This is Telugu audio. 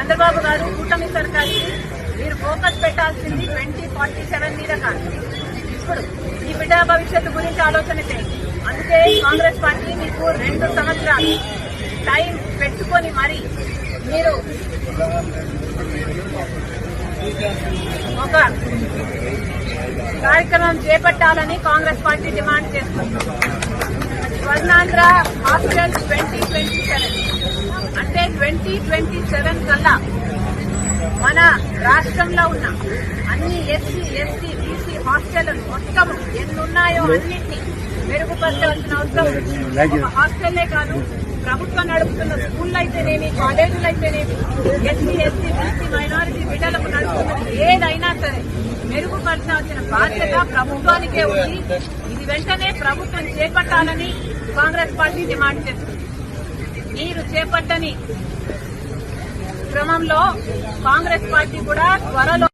చంద్రబాబు గారు కూటమి సర్కార్కి మీరు ఫోకస్ పెట్టాల్సింది 2047 మీద కాదు, ఇప్పుడు ఈ బిడ్డ భవిష్యత్తు గురించి ఆలోచన చేయండి. అందుకే కాంగ్రెస్ పార్టీ మీకు 2 సంవత్సరాలు టైం పెట్టుకొని మరి మీరు ఒక కార్యక్రమం చేపట్టాలని కాంగ్రెస్ పార్టీ డిమాండ్ చేస్తుంది. స్వర్ణాంధ్ర హాస్టల్ 2027 అంటే 2027 కల్లా మన రాష్ట్రంలో ఉన్న అన్ని ఎస్సీ, ఎస్టీ, బీసీ హాస్టల్ మొత్తం ఎన్నున్నాయో అన్నింటినీ మెరుగుపరచాల్సిన అవసరం. ఒక హాస్టల్లే కాదు, ప్రభుత్వం నడుపుతున్న స్కూళ్ళు అయితేనేమి, కాలేజీలు అయితేనేమి, ఎస్సీ, ఎస్టీ, బీసీ, మైనారిటీ బిడ్డలకు నడుపుతున్నది ఏదైనా సరే మెరుగుపరచాల్సిన బాధ్యత ప్రభుత్వానికే ఉంది. ఇది వెంటనే ప్రభుత్వం చేపట్టాలని కాంగ్రెస్ పార్టీ డిమాండ్ చేస్తుంది. మీరు చేపట్టని క్రమంలో కాంగ్రెస్ పార్టీ కూడా త్వరలో